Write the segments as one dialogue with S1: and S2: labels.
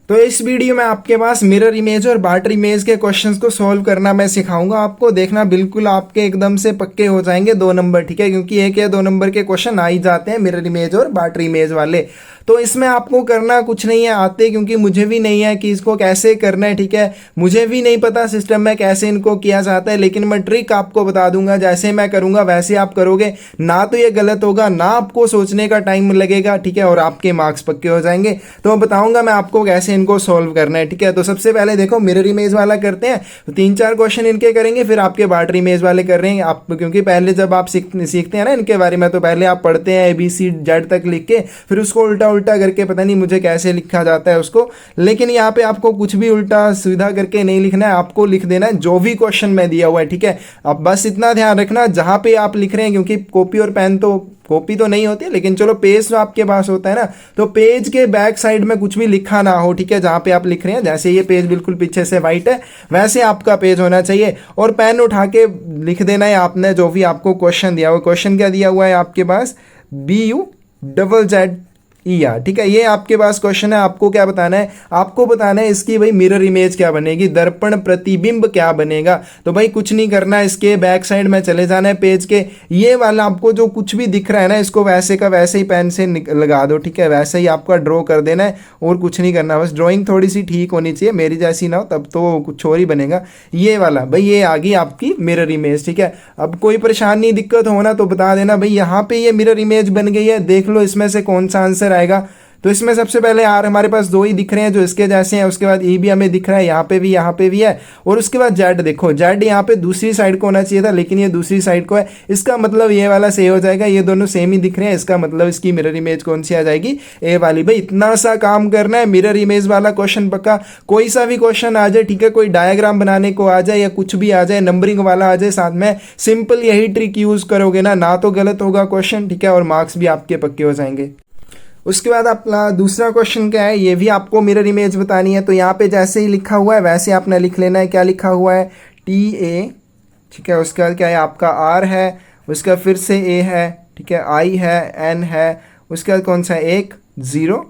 S1: तो इस वीडियो में आपके पास मिरर इमेज और बार्टर इमेज के क्वेश्चंस को सॉल्व करना मैं सिखाऊंगा आपको। देखना बिल्कुल आपके एकदम से पक्के हो जाएंगे 2 नंबर, ठीक है, क्योंकि 1 या 2 नंबर के क्वेश्चन आ ही जाते हैं मिरर इमेज और बार्टर इमेज वाले। तो इसमें आपको करना कुछ नहीं है आते, क्योंकि मुझे भी नहीं है कि इसको कैसे करना है, ठीक है, मुझे भी नहीं पता सिस्टम में कैसे इनको किया जाता है, लेकिन मैं ट्रिक आपको बता दूंगा। जैसे मैं करूंगा वैसे आप करोगे ना, तो ये गलत होगा ना, आपको सोचने का टाइम लगेगा, ठीक है, और आपके मार्क्स पक्के हो जाएंगे। तो बताऊंगा मैं आपको कैसे इनको सॉल्व करना है, ठीक है। तो सबसे पहले देखो मिरर इमेज वाला करते हैं, तो 3-4 क्वेश्चन इनके करेंगे, फिर आपके बार्टर इमेज वाले कर रहे हैं आप, क्योंकि पहले जब आप सीखते हैं ना इनके बारे में, तो पहले आप पढ़ते हैं ABCZ तक लिख के, फिर उसको उल्टा उल्टा करके, पता नहीं मुझे कैसे लिखा जाता है उसको, लेकिन यहाँ पे आपको कुछ भी उल्टा सीधा करके नहीं लिखना है, आपको लिख देना है जो भी क्वेश्चन में दिया हुआ है, ठीक है। अब बस इतना ध्यान रखना जहां पे आप लिख रहे हैं, क्योंकि कॉपी और पेन तो कॉपी तो नहीं होती, लेकिन चलो पेज तो आपके पास होता है ना, तो पेज के बैक साइड में कुछ भी लिखा ना हो, ठीक है, जहां पे आप लिख रहे हैं। जैसे ये पेज बिल्कुल पीछे से वाइट है, वैसे आपका पेज होना चाहिए, और पेन उठा के लिख देना है आपने जो भी आपको क्वेश्चन दिया हुआ। क्वेश्चन क्या दिया हुआ है आपके पास, BUZZER, ठीक है, ये आपके पास क्वेश्चन है। आपको क्या बताना है, आपको बताना है इसकी भाई मिरर इमेज क्या बनेगी, दर्पण प्रतिबिंब क्या बनेगा। तो भाई कुछ नहीं करना है, इसके बैक साइड में चले जाना है पेज के, ये वाला आपको जो कुछ भी दिख रहा है ना, इसको वैसे का वैसे ही पेन से लगा दो, ठीक है, वैसे ही आपका ड्रॉ कर देना है, और कुछ नहीं करना। बस ड्रॉइंग थोड़ी सी ठीक होनी चाहिए, मेरी जैसी ना हो, तब तो कुछ और ही बनेगा। ये वाला भाई, ये आ गई आपकी मिरर इमेज, ठीक है। अब कोई परेशानी दिक्कत हो ना तो बता देना भाई, यहाँ पे ये मिरर इमेज बन गई है, देख लो इसमें से कौन सा आंसर आएगा। तो इसमें सबसे पहले आर हमारे पास 2 ही दिख रहे हैं जो इसके जैसे हैं, उसके बाद ई भी हमें दिख रहा है, यहाँ पे भी है, और उसके बाद जेड, देखो जेड यहाँ पे दूसरी साइड को होना चाहिए था, लेकिन ये दूसरी साइड को है, इसका मतलब ये वाला सही हो जाएगा। ये दोनों सेम ही दिख रहे हैं, इसका मतलब इसकी मिरर इमेज कौन सी आ जाएगी, ए वाली। भाई इतना सा काम करना है, मिरर इमेज वाला क्वेश्चन पक्का, कोई सा भी क्वेश्चन आ जाए, ठीक है, कोई डायग्राम बनाने को आ जाए या कुछ भी आ जाए, नंबरिंग वाला आ जाए साथ में, सिंपल यही ट्रिक यूज करोगे ना तो गलत होगा क्वेश्चन, ठीक है, और मार्क्स भी आपके पक्के हो जाएंगे। उसके बाद अपना दूसरा क्वेश्चन क्या है, ये भी आपको मिरर इमेज बतानी है। तो यहाँ पे जैसे ही लिखा हुआ है वैसे आपने लिख लेना है। क्या लिखा हुआ है, TA, ठीक है, उसके बाद क्या है आपका R है, उसका फिर से A है, ठीक है, I है, N है, उसके बाद कौन सा है, 1 0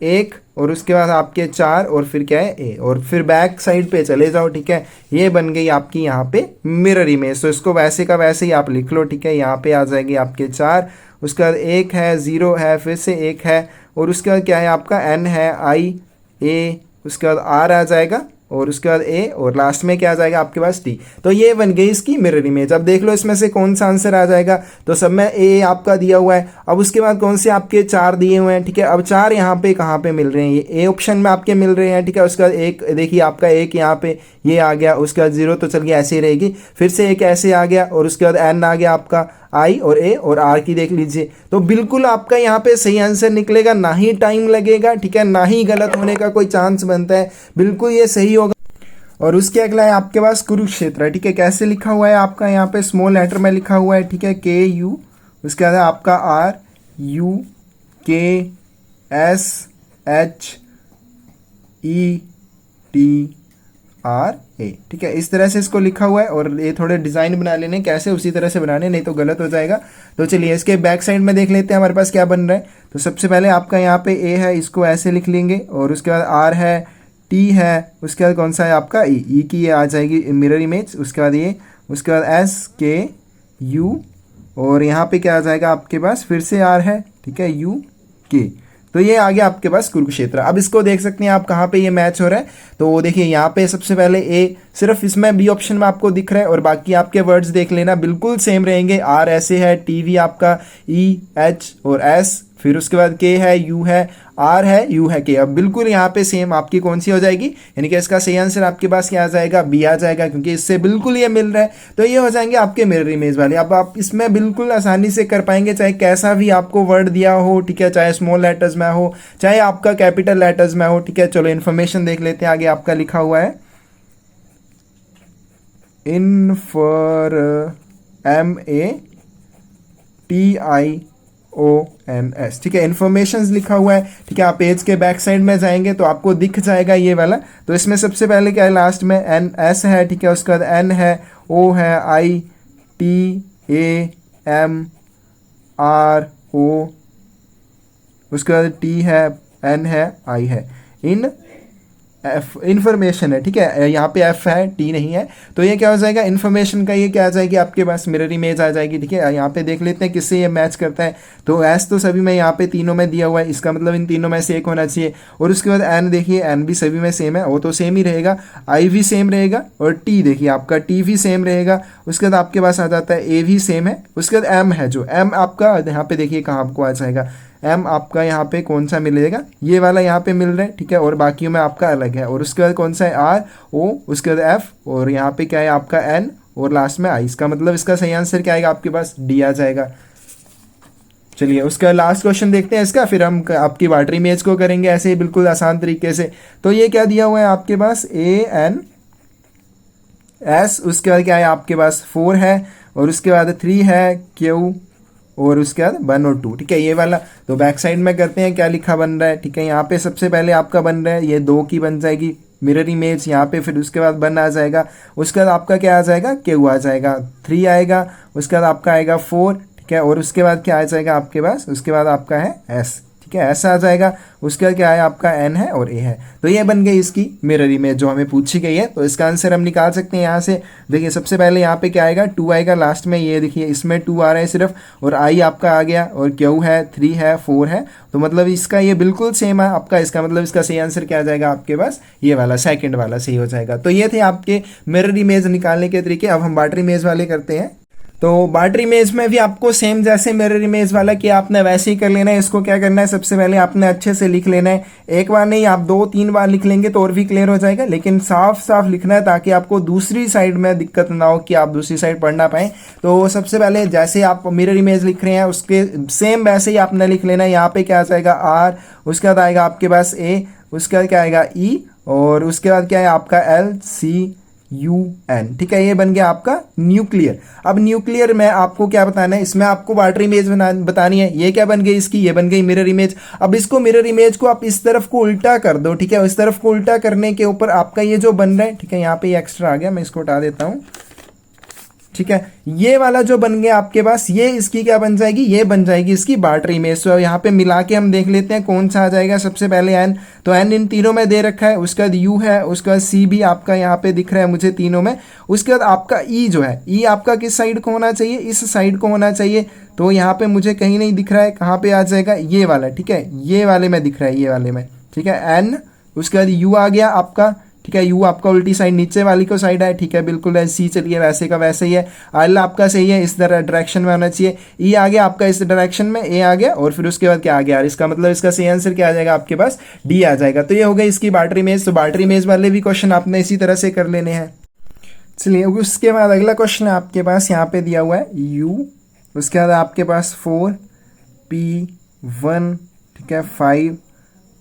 S1: 1, और उसके बाद आपके 4, और फिर क्या है A, और फिर बैक साइड पे चले जाओ, ठीक है। ये बन गई आपकी यहाँ पे मिरर इमेज। तो इसको वैसे का वैसे ही आप लिख लो, ठीक है। यहाँ पे आ जाएगी आपके 4, उसके बाद 1 है, 0 है, फिर से 1 है, और उसके बाद क्या है आपका N है, I A, उसके बाद R आ जाएगा, और उसके बाद A, और लास्ट में क्या आ जाएगा आपके पास T। तो ये बन गई इसकी मिरर इमेज। अब देख लो इसमें से कौन सा आंसर आ जाएगा। तो सब में A आपका दिया हुआ है। अब उसके बाद कौन से आपके 4 दिए हुए हैं, ठीक है। अब 4 यहाँ पे कहाँ पे मिल रहे हैं, ये A ऑप्शन में आपके मिल रहे हैं, ठीक है। उसके बाद एक देखिए आपका 1 यहाँ पे ये आ गया, उसके बाद 0 तो चल गया, ऐसे ही रहेगी, फिर से 1 ऐसे आ गया, और उसके बाद N आ गया आपका, I और A और R की देख लीजिए। तो बिल्कुल आपका यहाँ पे सही आंसर निकलेगा, ना ही टाइम लगेगा, ठीक है, ना ही गलत होने का कोई चांस बनता है, बिल्कुल ये सही होगा। और उसके अगला है आपके पास कुरुक्षेत्र, ठीक है। कैसे लिखा हुआ है आपका, यहाँ पे स्मॉल लेटर में लिखा हुआ है, ठीक है, KU, उसके बाद आपका RUKSHETRA, ठीक है, इस तरह से इसको लिखा हुआ है। और ये थोड़े डिजाइन बना लेने कैसे, उसी तरह से बनाने, नहीं तो गलत हो जाएगा। तो चलिए इसके बैक साइड में देख लेते हैं हमारे पास क्या बन रहा है। तो सबसे पहले आपका यहाँ पे A है, इसको ऐसे लिख लेंगे, और उसके बाद R है, T है, उसके बाद कौन सा है आपका E की ये आ जाएगी मिरर इमेज, उसके बाद ये, उसके बाद SKU, और यहाँ पे क्या आ जाएगा आपके पास, फिर से R है, ठीक है, UK। तो ये आ गया आपके पास कुरुक्षेत्र। अब इसको देख सकते हैं आप कहाँ पे ये मैच हो रहा है। तो देखिए यहाँ पे सबसे पहले A, सिर्फ इसमें B ऑप्शन में आपको दिख रहा है, और बाकी आपके वर्ड्स देख लेना बिल्कुल सेम रहेंगे। R ऐसे है, T भी आपका, E H और S, फिर उसके बाद K है, U है, R है, U है, K। अब बिल्कुल यहाँ पे सेम आपकी कौन सी हो जाएगी, यानी कि इसका सही आंसर आपके पास क्या आ जाएगा, B आ जाएगा, क्योंकि इससे बिल्कुल ये मिल रहा है। तो ये हो जाएंगे आपके मिरर इमेज वाले। अब आप इसमें बिल्कुल आसानी से कर पाएंगे, चाहे कैसा भी आपको वर्ड दिया हो, ठीक है, चाहे स्मॉल लेटर्स में हो, चाहे आपका कैपिटल लेटर्स में हो, ठीक है। चलो इन्फॉर्मेशन देख लेते हैं। आगे आपका लिखा हुआ है INFORMATIONS, ठीक है, इन्फॉर्मेशन लिखा हुआ है, ठीक है। आप पेज के बैक साइड में जाएंगे तो आपको दिख जाएगा ये वाला। तो इसमें सबसे पहले क्या है, लास्ट में NS है, ठीक है, उसके बाद N है, O है, ITAMRO, उसके बाद T है, N है, I है, इन एफ इन्फॉर्मेशन है, ठीक है, यहाँ पे एफ है, टी नहीं है, तो ये क्या हो जाएगा इन्फॉर्मेशन का, ये क्या आ जाएगी आपके पास मिरर इमेज आ जाएगी, ठीक है। यहाँ पे देख लेते हैं किससे ये मैच करता है, तो एस तो सभी में यहाँ पे तीनों में दिया हुआ है, इसका मतलब इन तीनों में से एक होना चाहिए। और उसके बाद एन देखिए, एन भी सभी में सेम है, वो तो सेम ही रहेगा, आई भी सेम रहेगा, और टी देखिए आपका टी भी सेम रहेगा। उसके बाद आपके पास आ जाता है ए भी सेम है। उसके बाद एम है, जो एम आपका यहाँ पे देखिए कहाँ आपको आ जाएगा, एम आपका यहाँ पे कौन सा मिलेगा, ये वाला यहाँ पे मिल रहा है, ठीक है, और बाकियों में आपका अलग है। और उसके बाद कौन सा है आर ओ, उसके बाद एफ, और यहाँ पे क्या है आपका एन, और लास्ट में आई। इसका मतलब इसका सही आंसर क्या आएगा आपके पास, डी आ जाएगा। चलिए उसका लास्ट क्वेश्चन देखते हैं इसका, फिर हम आपकी वाटर इमेज को करेंगे ऐसे ही बिल्कुल आसान तरीके से। तो ये क्या दिया हुआ है आपके पास, ए एन एस, उसके बाद क्या है आपके पास 4 है, और उसके बाद 3 है क्यू, और उसके बाद 1 और 2, ठीक है, ये वाला। तो बैक साइड में करते हैं क्या लिखा बन रहा है, ठीक है। यहाँ पे सबसे पहले आपका बन रहा है ये 2 की बन जाएगी मिरर इमेज यहाँ पे, फिर उसके बाद 1 आ जाएगा, उसके बाद आपका क्या आ जाएगा क्यू आ जाएगा, 3 आएगा, उसके बाद आपका आएगा 4, ठीक है, और उसके बाद क्या आ जाएगा आपके पास, उसके बाद आपका है एस, ठीक है, ऐसा आ जाएगा। उसके बाद क्या है आपका एन है और ए है। तो ये बन गई इसकी मिरर इमेज जो हमें पूछी गई है। तो इसका आंसर हम निकाल सकते हैं यहाँ से। देखिए सबसे पहले यहाँ पे क्या आएगा, 2 आएगा लास्ट में, ये देखिए इसमें 2 आ रहा है सिर्फ, और आई आपका आ गया, और क्यू है, 3 है, 4 है, तो मतलब इसका ये बिल्कुल सेम है आपका। इसका मतलब इसका सही आंसर क्या आ जाएगा आपके पास, ये वाला सेकंड वाला सही हो जाएगा। तो ये थे आपके मिरर इमेज निकालने के तरीके। अब हम वाटर इमेज वाले करते हैं। तो वाटर इमेज में भी आपको सेम जैसे मिरर इमेज वाला कि आपने वैसे ही कर लेना है। इसको क्या करना है, सबसे पहले आपने अच्छे से लिख लेना है, एक बार नहीं आप 2-3 बार लिख लेंगे तो और भी क्लियर हो जाएगा, लेकिन साफ साफ लिखना है ताकि आपको दूसरी साइड में दिक्कत ना हो कि आप दूसरी साइड पढ़ ना पाए। तो सबसे पहले जैसे आप मिरर इमेज लिख रहे हैं उसके सेम वैसे ही आपने लिख लेना है। यहाँ पे क्या आ जाएगा आर, उसके बाद आएगा आपके पास ए, उसके बाद क्या आएगा ई, और उसके बाद क्या है आपका एल सी यू एन, ठीक है, ये बन गया आपका न्यूक्लियर। अब न्यूक्लियर में आपको क्या बताना है, इसमें आपको वाटर इमेज बतानी है। ये क्या बन गई इसकी, ये बन गई मिरर इमेज। अब इसको मिरर इमेज को आप इस तरफ को उल्टा कर दो, ठीक है, इस तरफ को उल्टा करने के ऊपर आपका ये जो बन रहा है, ठीक है, यहाँ पे एक्स्ट्रा आ गया, मैं इसको हटा देता हूँ, ठीक है, ये वाला जो बन गया आपके पास, ये इसकी क्या बन जाएगी, ये बन जाएगी इसकी वाटर इमेज। तो यहाँ पे मिला के हम देख लेते हैं कौन सा आ जाएगा। सबसे पहले एन, तो एन इन तीनों में दे रखा है, उसके बाद यू है, उसके बाद सी भी आपका यहाँ पे दिख रहा है मुझे तीनों में। उसके बाद आपका ई जो है, ई आपका किस साइड को होना चाहिए, इस साइड को होना चाहिए। तो यहाँ पे मुझे कहीं नहीं दिख रहा है, कहाँ पे आ जाएगा, ये वाला, ठीक है, ये वाले में दिख रहा है, ये वाले में, ठीक है, एन, उसके बाद यू आ गया आपका, ठीक है, यू आपका उल्टी साइड नीचे वाली को साइड है, ठीक है, बिल्कुल सी चलिए वैसे का वैसे ही है। एल आपका सही है, इस डायरेक्शन में होना चाहिए। ई आ गया आपका इस डायरेक्शन में, ए आ गया, और फिर उसके बाद क्या आ गया, इसका मतलब इसका सही आंसर क्या आ जाएगा आपके पास, डी आ जाएगा। तो ये हो गई इसकी वाटर इमेज। तो वाटर इमेज वाले भी क्वेश्चन आपने इसी तरह से कर लेने हैं। चलिए उसके बाद अगला क्वेश्चन है आपके पास, यहाँ पे दिया हुआ है यू, उसके बाद आपके पास 4 P1, ठीक है, 5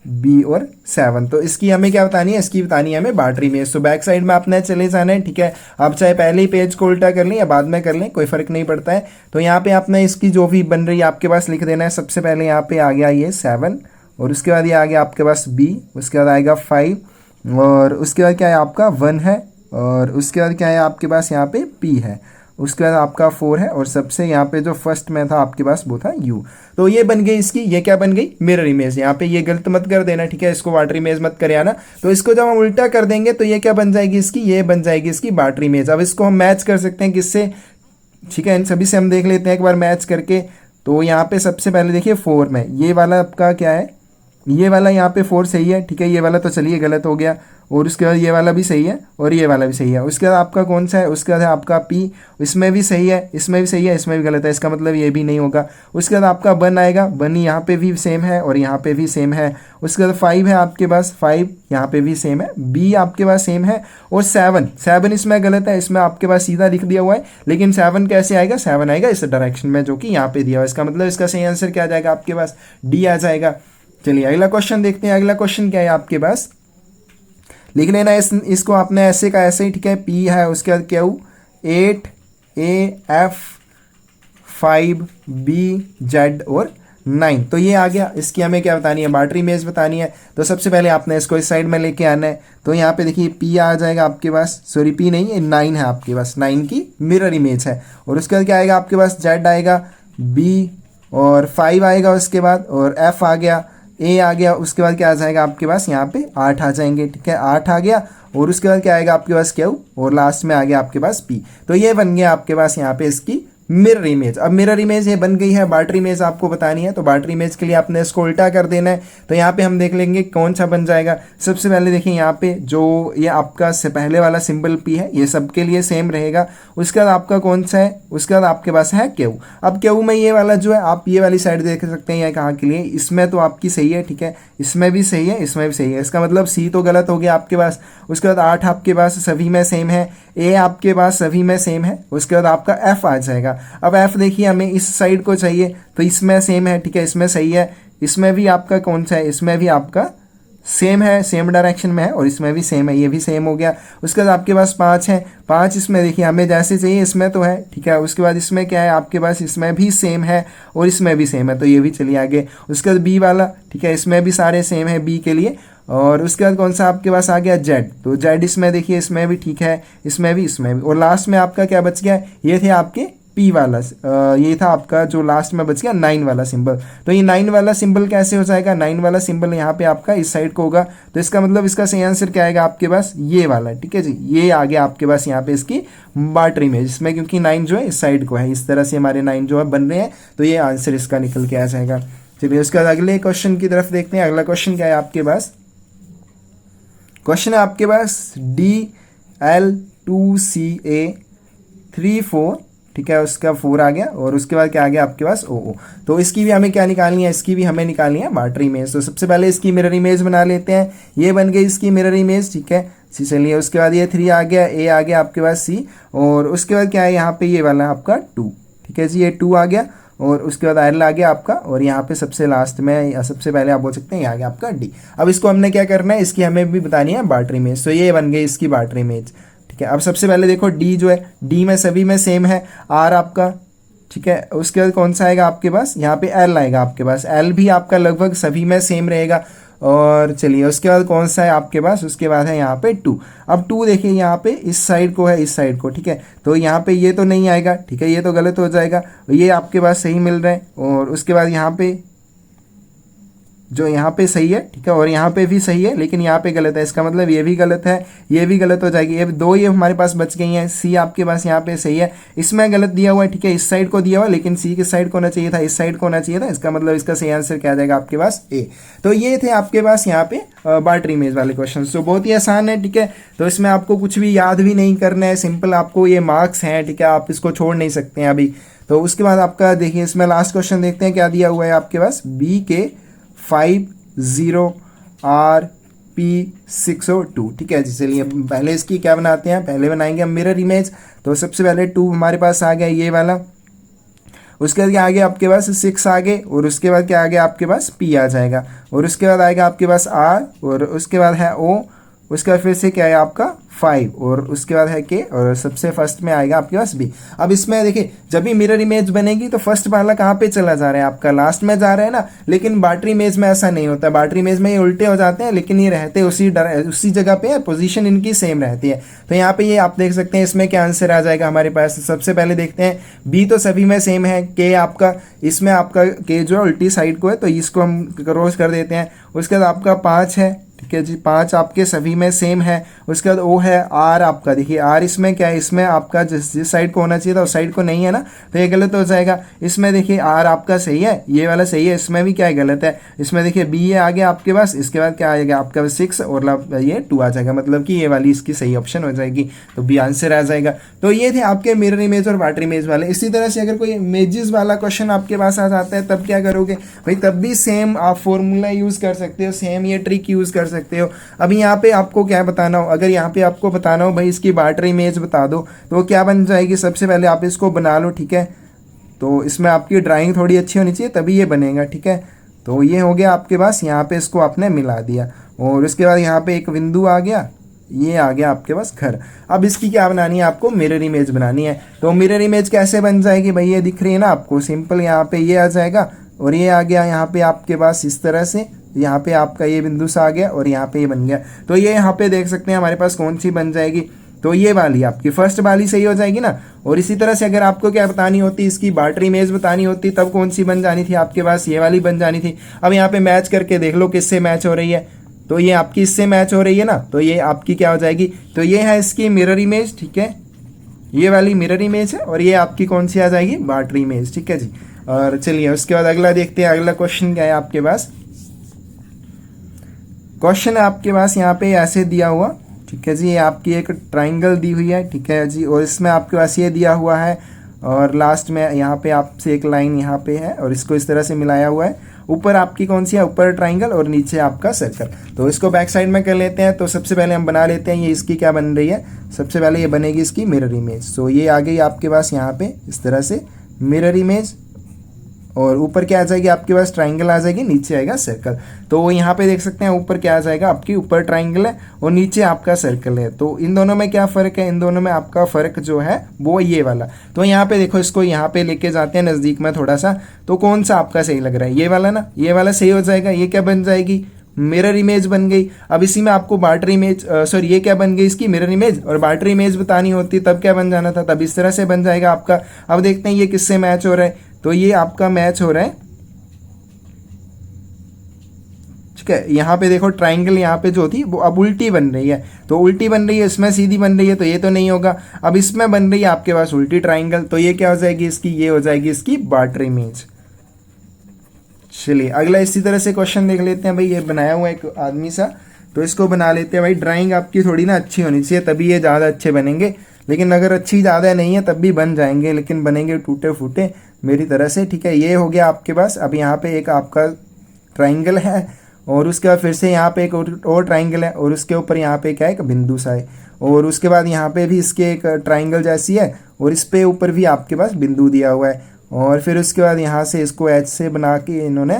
S1: बी और 7। तो इसकी हमें क्या बतानी है, इसकी बतानी है हमें वाटर इमेज। तो बैक साइड में आपने चले जाना है, ठीक है, आप चाहे पहले ही पेज को उल्टा कर लें या बाद में कर लें, कोई फर्क नहीं पड़ता है। तो यहाँ पे आपने इसकी जो भी बन रही है आपके पास लिख देना है। सबसे पहले यहाँ पे आ गया ये 7, और उसके बाद ये आ गया आपके पास बी, उसके बाद आएगा 5, और उसके बाद क्या है आपका 1 है, और उसके बाद क्या है आपके पास यहाँ पे पी है, उसके बाद आपका 4 है, और सबसे यहाँ पे जो फर्स्ट में था आपके पास वो था यू। तो ये बन गई इसकी, ये क्या बन गई मिरर इमेज। यहाँ पे ये गलत मत कर देना, ठीक है, इसको वाटर इमेज मत कर आना। तो इसको जब हम उल्टा कर देंगे तो ये क्या बन जाएगी इसकी, ये बन जाएगी इसकी वाटर इमेज। अब इसको हम मैच कर सकते हैं किससे, ठीक है, इन सभी से हम देख लेते हैं एक बार मैच करके। तो यहाँ पे सबसे पहले देखिए 4 में ये वाला आपका क्या है, ये वाला यहाँ पे 4 सही है, ठीक है, ये वाला तो चलिए गलत हो गया, और उसके बाद ये वाला भी सही है, और ये वाला भी सही है। उसके बाद आपका कौन सा है, उसके बाद है आपका पी, इसमें भी सही है, इसमें भी सही है, इसमें भी गलत है, इसका मतलब ये भी नहीं होगा। उसके बाद आपका 1 आएगा, 1 यहाँ पे भी सेम है और यहाँ पे भी सेम है। उसके बाद 5 है आपके पास, 5 यहाँ पे भी सेम है, बी आपके पास सेम है, और 7 इसमें गलत है, इसमें आपके पास सीधा लिख दिया हुआ है, लेकिन 7 कैसे आएगा, 7 आएगा इस डायरेक्शन में जो कि यहाँ पे दिया हुआ है। इसका मतलब इसका सही आंसर क्या आ जाएगा आपके पास, डी आ जाएगा। चलिए अगला क्वेश्चन देखते हैं। अगला क्वेश्चन क्या है आपके पास, लिख लेना इसको आपने ऐसे का ऐसे ही, ठीक है, पी है, उसके बाद Q 8 A F 5 B Z और 9। तो ये आ गया। इसकी हमें क्या बतानी है, वाटर इमेज बतानी है। तो सबसे पहले आपने इसको इस साइड में लेके आना है। तो यहाँ पे देखिए पी आ जाएगा आपके पास, सॉरी पी नहीं, ये 9 है आपके पास, 9 की मिरर इमेज है। और उसके बाद क्या आएगा आपके पास, जेड आएगा, बी और 5 आएगा उसके बाद, और एफ आ गया, ए आ गया, उसके बाद क्या आ जाएगा आपके पास यहाँ पे 8 आ जाएंगे, ठीक है 8 आ गया, और उसके बाद क्या आएगा आपके पास क्यू, और लास्ट में आ गया आपके पास पी। तो ये बन गया आपके पास यहाँ पे इसकी मिरर इमेज। अब मिरर इमेज ये बन गई है, बार्टर इमेज आपको बतानी है, तो बार्टर इमेज के लिए आपने इसको उल्टा कर देना है। तो यहाँ पे हम देख लेंगे कौन सा बन जाएगा। सबसे पहले देखिए यहाँ पे जो ये आपका से पहले वाला सिंबल पी है ये सबके लिए सेम रहेगा। उसके बाद आपका कौन सा है, उसके बाद आपके पास है क्यू। अब क्यू में ये वाला जो है आप ये वाली साइड देख सकते हैं, ये कहाँ के लिए, इसमें तो आपकी सही है, ठीक है इसमें भी सही है, इसमें भी सही है, इसका मतलब सी तो गलत हो गया आपके पास। उसके बाद 8 आपके पास सभी में सेम है, ए आपके पास सभी में सेम है, उसके बाद आपका एफ आ जाएगा। अब एफ देखिए हमें इस साइड को चाहिए तो इसमें सेम है, ठीक है इसमें सही है, इसमें भी आपका कौन सा है, इसमें भी आपका सेम है, सेम डायरेक्शन में है, और इसमें भी सेम है, ये भी सेम हो गया। उसके बाद आपके पास 5 है, 5 इसमें देखिए हमें जैसे चाहिए इसमें तो है, ठीक है। उसके बाद इसमें क्या है आपके पास, इसमें भी सेम है और इसमें भी सेम है, तो ये भी चलिए आगे। उसके बाद बी वाला, ठीक है इसमें भी सारे सेम है बी के लिए। और उसके बाद कौन सा आपके पास आ गया जेड, तो जेड इसमें देखिए इसमें भी ठीक है, इसमें भी, इसमें भी। और लास्ट में आपका क्या बच गया, ये थे आपके पी वाला, ये था आपका जो लास्ट में बच गया 9 वाला सिंबल। तो ये 9 वाला सिंबल कैसे हो जाएगा, 9 वाला सिंबल यहाँ पे आपका इस साइड को होगा, तो इसका मतलब इसका सही आंसर क्या आएगा आपके पास, ये वाला, ठीक है जी। ये आ गया आपके पास यहाँ पे इसकी बार्टर इमेज, इसमें क्योंकि 9 जो है इस साइड को है, इस तरह से हमारे 9 जो है बन रहे हैं, तो ये आंसर इसका निकल के आ जाएगा। चलिए उसके बाद अगले क्वेश्चन की तरफ देखते हैं। अगला क्वेश्चन क्या है आपके पास, क्वेश्चन है आपके पास DL2CA34, ठीक है उसका 4 आ गया, और उसके बाद क्या आ गया आपके पास OO। तो इसकी भी हमें क्या निकालनी है, इसकी भी हमें निकालनी है बार्टर इमेज। तो सबसे पहले इसकी मिरर इमेज बना लेते हैं, ये बन गई इसकी मिरर इमेज, ठीक है चलिए। उसके बाद ये 3 आ गया, ए आ गया आपके पास C, और उसके बाद क्या है यहाँ पे ये वाला आपका 2, ठीक है जी ये 2 आ गया, और उसके बाद आयल आ गया आपका, और यहाँ पे सबसे लास्ट में सबसे पहले आप बोल सकते हैं ये आ गया आपका D। अब इसको हमने क्या करना है, इसकी हमें भी बतानी है बार्टर इमेज। तो ये बन गई इसकी बार्टर इमेज, ठीक है। अब सबसे पहले देखो D जो है, D में सभी में सेम है, R आपका, ठीक है। उसके बाद कौन सा आएगा आपके पास, यहाँ पे L आएगा आपके पास, L भी आपका लगभग सभी में सेम रहेगा। और चलिए उसके बाद कौन सा है आपके पास, उसके बाद है यहाँ पे 2। अब 2 देखिए यहाँ पे इस साइड को है, इस साइड को, ठीक है। तो यहाँ पे ये तो नहीं आएगा, ठीक है ये तो गलत हो जाएगा, ये आपके पास सही मिल रहा है। और उसके बाद यहाँ पे जो यहाँ पे सही है, ठीक है, और यहाँ पे भी सही है, लेकिन यहाँ पे गलत है, इसका मतलब ये भी गलत है, ये भी गलत हो जाएगी। ये 2 ये हमारे पास बच गई हैं। सी आपके पास यहाँ पे सही है, इसमें गलत दिया हुआ है, ठीक है इस साइड को दिया हुआ, लेकिन सी किस साइड को होना चाहिए था, इस साइड को होना चाहिए था, इसका मतलब इसका सही आंसर क्या आ जाएगा आपके पास ए। तो ये थे आपके पास यहाँ पे बार्टर इमेज वाले क्वेश्चन। तो बहुत ही आसान है, ठीक है। तो इसमें आपको कुछ भी याद भी नहीं करना है, सिंपल आपको ये मार्क्स हैं, ठीक है आप इसको छोड़ नहीं सकते हैं अभी। तो उसके बाद आपका देखिए इसमें लास्ट क्वेश्चन देखते हैं क्या दिया हुआ है आपके पास, BK50RP602, ठीक है जी। चलिए पहले इसकी क्या बनाते हैं, पहले बनाएंगे हम मिरर इमेज। तो सबसे पहले 2 हमारे पास आ गया ये वाला, उसके बाद क्या आ गया आपके पास 6 आ गए, और उसके बाद क्या आ गया आपके पास P आ जाएगा, और उसके बाद आएगा आपके पास R, और उसके बाद है O, उसके बाद फिर से क्या है आपका 5, और उसके बाद है K, और सबसे फर्स्ट में आएगा आपके पास B। अब इसमें देखिए जब भी मिरर इमेज बनेगी तो फर्स्ट वाला कहाँ पे चला जा रहा है आपका, लास्ट में जा रहा है ना। लेकिन बार्टर इमेज में ऐसा नहीं होता, बार्टर इमेज में ये उल्टे हो जाते हैं, लेकिन ये रहते उसी जगह पे है, पोजीशन इनकी सेम रहती है। तो यहाँ पे ये आप देख सकते हैं इसमें क्या आंसर आ जाएगा हमारे पास। सबसे पहले देखते हैं B तो सभी में सेम है, K आपका इसमें आपका K जो है उल्टी साइड को है, तो इसको हम क्रॉस कर देते हैं। उसके बाद आपका 5 है, ठीक है जी 5 आपके सभी में सेम है। उसके बाद O है, R आपका देखिए R इसमें क्या है, इसमें आपका जिस साइड को होना चाहिए था उस साइड को नहीं है ना, तो ये गलत हो जाएगा। इसमें देखिए R आपका सही है, ये वाला सही है, इसमें भी क्या है गलत है। इसमें देखिए B ये आ गया आपके पास, इसके बाद क्या आएगा आपका 6 और ये 2 आ जाएगा, मतलब कि ये वाली इसकी सही ऑप्शन हो जाएगी, तो B आंसर आ जाएगा। तो ये थे आपके मिरर इमेज और बार्टर इमेज वाले। इसी तरह से अगर कोई इमेजेस वाला क्वेश्चन आपके पास आ जाता है तब क्या करोगे भाई, तब भी सेम आप फॉर्मूला यूज़ कर सकते हो, सेम ये ट्रिक यूज़ कर सकते हो। अभी यहाँ पे आपको क्या बताना हो, अगर यहाँ पे आपको बताना हो भाई इसकी बार्टर इमेज बता दो, तो क्या बन जाएगी। सबसे पहले आप इसको बना लो, ठीक है। तो इसमें आपकी ड्राइंग थोड़ी अच्छी होनी चाहिए तभी ये बनेगा, ठीक है। तो ये हो गया आपके पास, यहाँ पे इसको आपने मिला दिया, और उसके बाद यहाँ पे एक बिंदु आ गया, ये आ गया आपके पास घर। अब इसकी क्या बनानी है आपको, मिरर इमेज बनानी है। तो मिरर इमेज कैसे बन जाएगी भाई, ये दिख रही है ना आपको, सिंपल यहाँ पे ये आ जाएगा, और ये आ गया यहाँ पे आपके पास इस तरह से, यहाँ पे आपका ये बिंदु सा आ गया, और यहाँ पे ये बन गया। तो ये यहाँ पे देख सकते हैं हमारे पास कौन सी बन जाएगी, तो ये वाली आपकी फर्स्ट वाली सही हो जाएगी ना। और इसी तरह से अगर आपको क्या बतानी होती, इसकी बाटर इमेज बतानी होती, तब कौन सी बन जानी थी आपके पास, ये वाली बन जानी थी। अब यहाँ पे मैच करके देख लो किससे मैच हो रही है, तो ये आपकी इससे मैच हो रही है ना, तो ये आपकी क्या हो जाएगी, तो ये है इसकी मिरर इमेज, ठीक है, ये वाली मिरर इमेज है, और ये आपकी कौन सी आ जाएगी, बाटर इमेज, ठीक है जी। और चलिए उसके बाद अगला देखते हैं, अगला क्वेश्चन क्या है आपके पास। क्वेश्चन है आपके पास यहाँ पे ऐसे दिया हुआ, ठीक है जी, ये आपकी एक ट्राइंगल दी हुई है, ठीक है जी, और इसमें आपके पास ये दिया हुआ है, और लास्ट में यहाँ पे आपसे एक लाइन यहाँ पे है, और इसको इस तरह से मिलाया हुआ है। ऊपर आपकी कौन सी है, ऊपर ट्राइंगल और नीचे आपका सर्कल। तो इसको बैक साइड में कर लेते हैं। तो सबसे पहले हम बना लेते हैं, ये इसकी क्या बन रही है, सबसे पहले ये बनेगी इसकी मिरर इमेज। तो ये आ गई आपके पास यहाँ पे इस तरह से मिरर इमेज, और ऊपर क्या आ जाएगी आपके पास, ट्राइंगल आ जाएगी, नीचे आएगा सर्कल। तो यहाँ पे देख सकते हैं ऊपर क्या आ जाएगा, आपकी ऊपर ट्राइंगल है और नीचे आपका सर्कल है। तो इन दोनों में क्या फ़र्क है, इन दोनों में आपका फ़र्क जो है वो ये वाला। तो यहाँ पे देखो, इसको यहाँ पे लेके जाते हैं नज़दीक में थोड़ा सा, तो कौन सा आपका सही लग रहा है, ये वाला ना, ये वाला सही हो जाएगा। ये क्या बन जाएगी, मिरर इमेज बन गई। अब इसी में आपको बाटर इमेज, सॉरी ये क्या बन गई, इसकी मिरर इमेज, और बाटर इमेज बतानी होती तब क्या बन जाना था, तब इस तरह से बन जाएगा आपका। अब देखते हैं ये किससे मैच हो रहा है, तो ये आपका मैच हो रहा है, ठीक है। यहाँ पे देखो ट्राइंगल यहाँ पे जो थी वो अब उल्टी बन रही है, तो उल्टी बन रही है, इसमें सीधी बन रही है, तो ये तो नहीं होगा। अब इसमें बन रही है आपके पास उल्टी ट्राइंगल, तो ये क्या हो जाएगी इसकी, ये हो जाएगी इसकी बाटर इमेज। चलिए अगला इसी तरह से क्वेश्चन देख लेते हैं भाई। ये बनाया हुआ एक आदमी सा, तो इसको बना लेते हैं भाई। ड्राइंग आपकी थोड़ी ना अच्छी होनी चाहिए, तभी ये ज़्यादा अच्छे बनेंगे, लेकिन अगर अच्छी ज़्यादा नहीं है तब भी बन जाएंगे, लेकिन बनेंगे टूटे फूटे मेरी तरह से, ठीक है। ये हो गया आपके पास। अब यहाँ पे एक आपका ट्राइंगल है, और उसके बाद फिर से यहाँ पे एक और ट्राइंगल है, और उसके ऊपर यहाँ पे क्या है, एक बिंदु सा है, और उसके बाद यहाँ पे भी इसके एक ट्राइंगल जैसी है, और इस पे ऊपर भी आपके पास बिंदु दिया हुआ है, और फिर उसके बाद यहाँ से इसको एच से बना के इन्होंने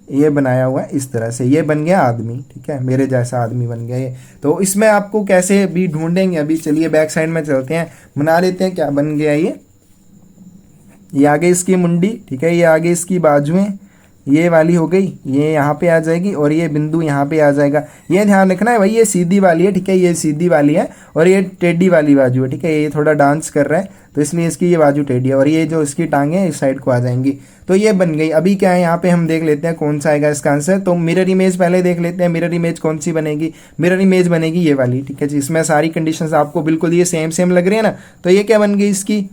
S1: ये बनाया हुआ है इस तरह से। ये बन गया आदमी, ठीक है, मेरे जैसा आदमी बन गया ये। तो इसमें आपको कैसे भी ढूंढेंगे, अभी चलिए बैक साइड में चलते हैं, बना लेते हैं क्या बन गया ये आगे इसकी मुंडी, ठीक है, ये आगे इसकी बाजुएं, ये वाली हो गई, ये यहाँ पे आ जाएगी, और ये बिंदु यहाँ पे आ जाएगा। ये ध्यान रखना है भाई, ये सीधी वाली है, ठीक है, ये सीधी वाली है, और ये टेढ़ी वाली बाजू है, ठीक है, ये थोड़ा डांस कर रहा है तो इसलिए इसकी ये बाजू टेढ़ी है, और ये जो इसकी टांगे हैं इस साइड को आ जाएंगी। तो ये बन गई। अभी क्या है यहाँ पे हम देख लेते हैं कौन सा आएगा इसका आंसर। तो मिरर इमेज पहले देख लेते हैं, मिरर इमेज कौन सी बनेगी, मिरर इमेज बनेगी ये वाली, ठीक है जी। इसमें सारी कंडीशंस आपको बिल्कुल ये सेम सेम लग रही है ना, तो ये क्या बन गई इसकी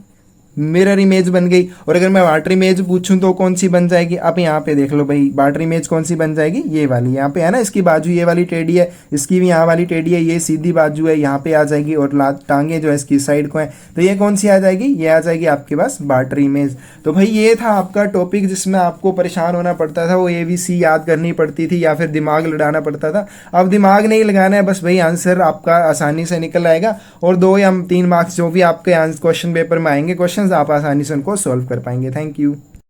S1: मिरर इमेज बन गई। और अगर मैं वाटर इमेज पूछूं तो कौन सी बन जाएगी, अब यहाँ पे देख लो भाई, वाटर इमेज कौन सी बन जाएगी, ये वाली, यहाँ पे है ना, इसकी बाजू ये वाली टेढ़ी है, इसकी भी यहाँ वाली टेढ़ी है, ये सीधी बाजू है, यहाँ पे आ जाएगी, और टांगे जो है इसकी साइड को है, तो ये कौन सी आ जाएगी, ये आ जाएगी आपके पास वाटर इमेज। तो भाई ये था आपका टॉपिक जिसमें आपको परेशान होना पड़ता था, वो ABC याद करनी पड़ती थी या फिर दिमाग लड़ाना पड़ता था। अब दिमाग नहीं लगाना है, बस भाई आंसर आपका आसानी से निकल आएगा, और 2 या 3 मार्क्स जो भी आपके क्वेश्चन पेपर में आएंगे क्वेश्चन, आप आसानी से उनको सॉल्व कर पाएंगे। Thank you.